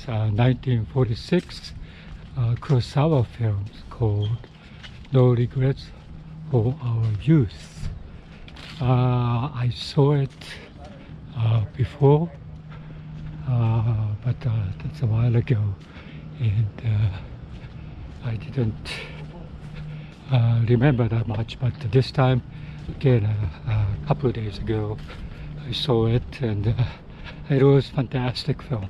1946 Kurosawa films called No Regrets for Our Youth. I saw it before, but that's a while ago, and I didn't remember that much. But this time, again, a couple of days ago, I saw it, and it was a fantastic film.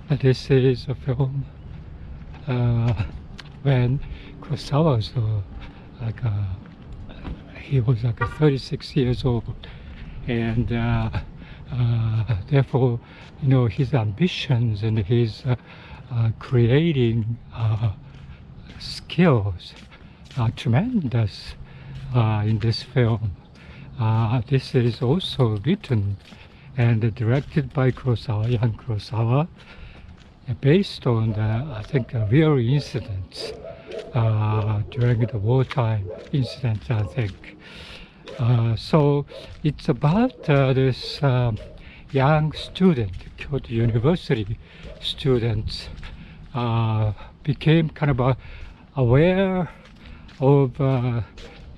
This is a film when Kurosawa was he was like 36 years old, and therefore, you know, his ambitions and his creating skills are tremendous in this film. This is also written and directed by Kurosawa, young Kurosawa, based on I think real incidents during the wartime incidents, I think. So it's about this young student, Kyoto University students, became kind of aware of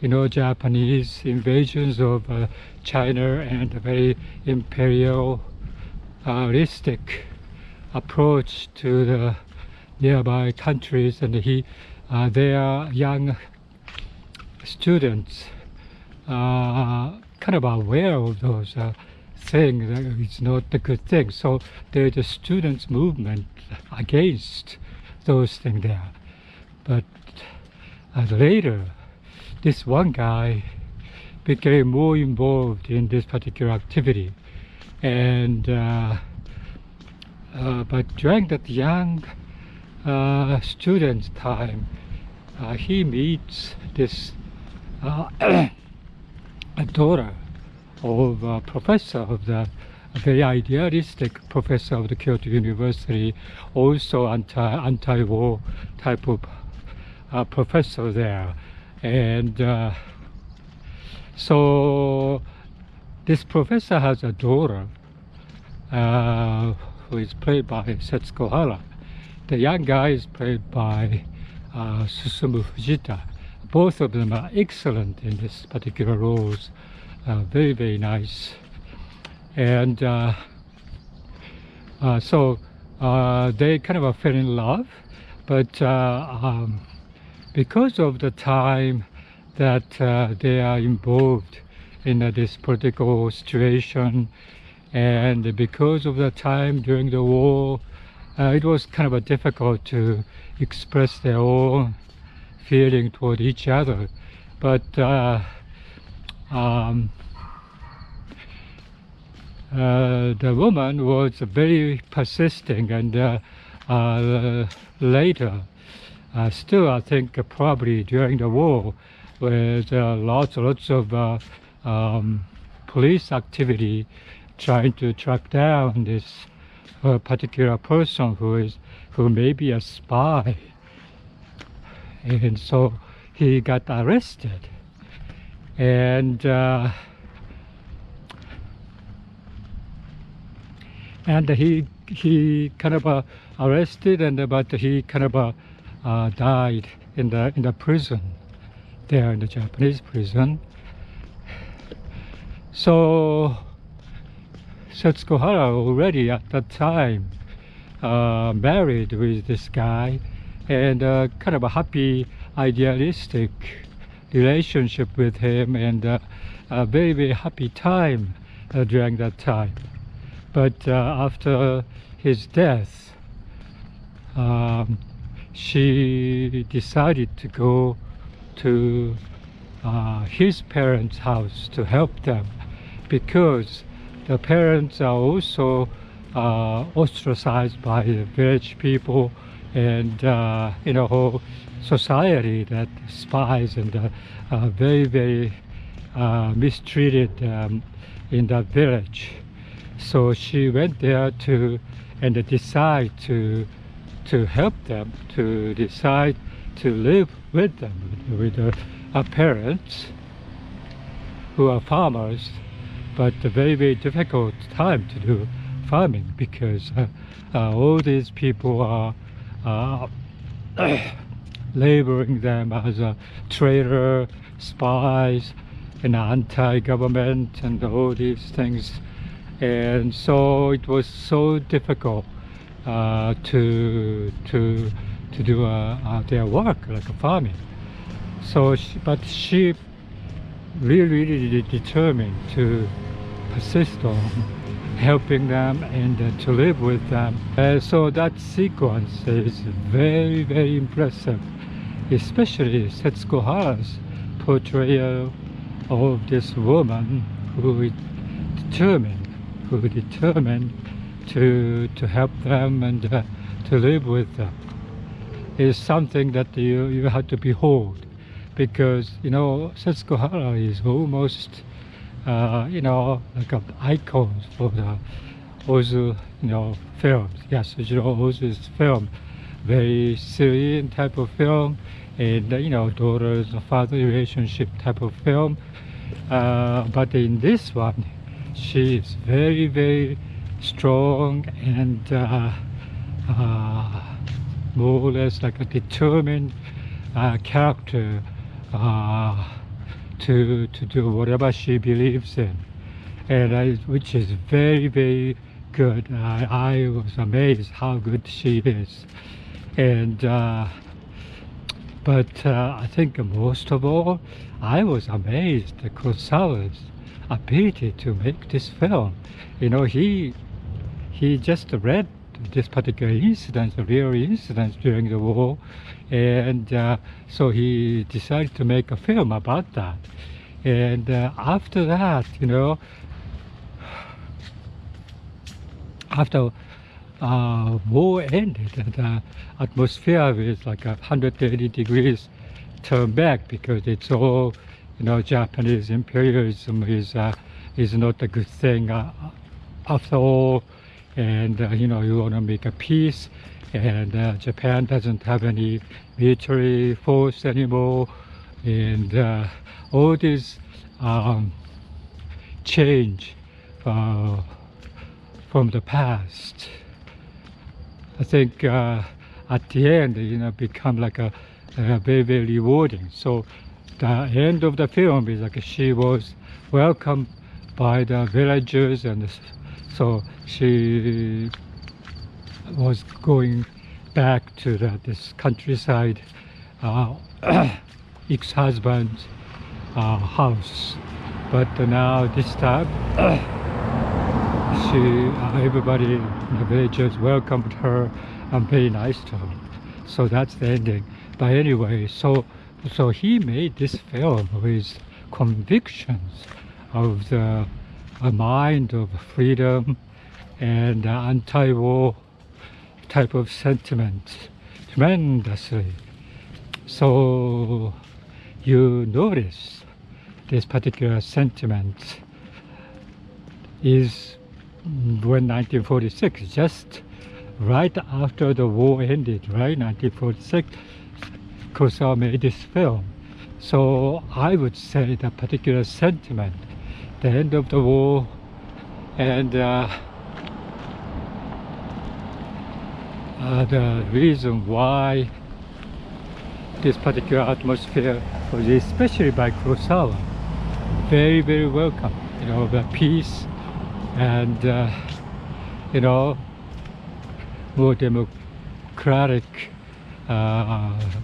you know, Japanese invasions of China and a very imperialistic approach to the nearby countries, and their young students kind of aware of those things. It's not a good thing. So there's a students' movement against those things there. But later, this one guy became more involved in this particular activity, and but during that young student's time, he meets this daughter of a professor of a very idealistic professor of the Kyoto University, also anti-war type of professor there. And so this professor has a daughter who is played by Setsuko Hara. The young guy is played by Susumu Fujita. Both of them are excellent in this particular roles. Very, very nice. And so they kind of fell in love, but because of the time that they are involved in this political situation, and because of the time during the war, it was kind of difficult to express their own feeling toward each other. But the woman was very persisting, and later, still I think probably during the war, with lots of police activity trying to track down this particular person who may be a spy, and so he got arrested, and he kind of arrested, and but he kind of died in the prison there, in the Japanese prison. So Setsuko Hara already at that time married with this guy, and kind of a happy idealistic relationship with him, and a very, very happy time during that time. But after his death, she decided to go to his parents' house to help them, because the parents are also ostracized by the village people, and in a whole society that spies and very, very mistreated in that village. So she went there to decide to help them, to decide to live with them, with her parents, who are farmers, but a very, very difficult time to do farming, because all these people are labeling them as a traitor, spies, and anti-government, and all these things. And so it was so difficult to do their work, like farming. So, but she really determined to persist on helping them and to live with them. So that sequence is very impressive, especially Setsuko Hara's portrayal of this woman who is determined to help them and to live with them. Is something that you have to behold, because Setsuko Hara is almost like an icon for the Ozu films. Yes, Ozu's film, very serene type of film, and daughters and father relationship type of film. But in this one, she is very strong and more or less like a determined character to do whatever she believes in, and which is very good. I was amazed how good she is, and but I think most of all, I was amazed at Kurosawa's ability to make this film. He just read this particular incident, a real incident during the war, and so he decided to make a film about that. And after that, after war ended, and the atmosphere was like 180 degrees turned back, because it's all, Japanese imperialism is not a good thing after all. And you want to make a peace, and Japan doesn't have any military force anymore, and all this change from the past, I think at the end become like a very rewarding. So the end of the film is like she was welcomed by the villagers, and so she was going back to this countryside ex-husband's house. But now this time everybody in the villagers welcomed her and very nice to her. So that's the ending. But anyway, so he made this film with convictions of the a mind of freedom and anti-war type of sentiment tremendously. So you notice this particular sentiment is when 1946, just right after the war ended, right? 1946, Kurosawa made this film. So I would say the particular sentiment, the end of the war, and the reason why this particular atmosphere was, especially by Kurosawa, very welcome. The peace and more democratic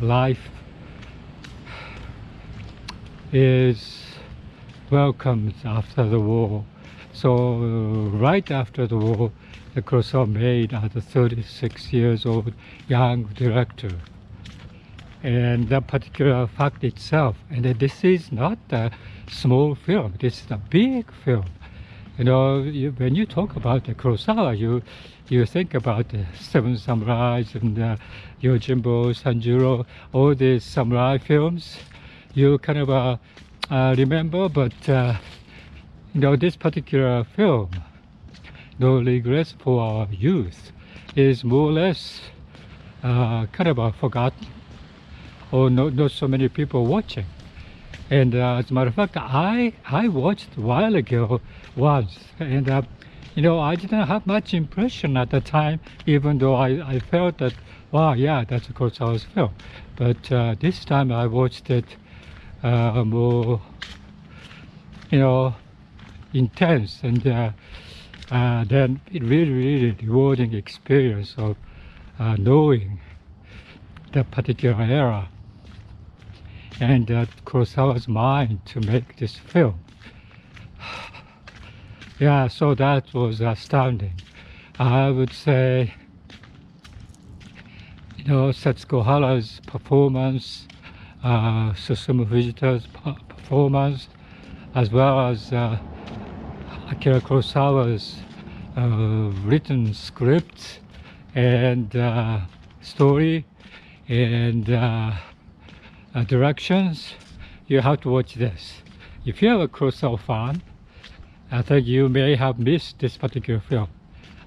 life is welcomed after the war. So right after the war, the Kurosawa made as a 36 years old young director. And that particular fact itself, and this is not a small film, this is a big film. When you talk about the Kurosawa, you think about the Seven Samurais and Yojimbo, Sanjuro, all these samurai films. You kind of remember, but this particular film, No Regrets for Our Youth, is more or less kind of forgotten, or not so many people watching. And as a matter of fact, I watched a while ago once, and You know, I didn't have much impression at the time, even though I felt that, wow, yeah, that's of course Kurosawa's film. But this time I watched it more, you know, intense, and then it really rewarding experience of knowing that particular era and Kurosawa's mind to make this film. Yeah, so that was astounding. I would say, you know, Setsuko Hara's performance, Susumu Fujita's performance, as well as Akira Kurosawa's written script and story and directions. You have to watch this. If you are a Kurosawa fan, I think you may have missed this particular film.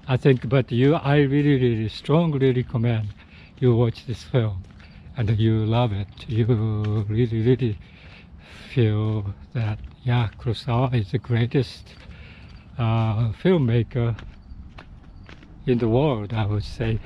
I think, but I really strongly recommend you watch this film, and you love it. You really feel that, yeah, Kurosawa is the greatest filmmaker in the world, I would say.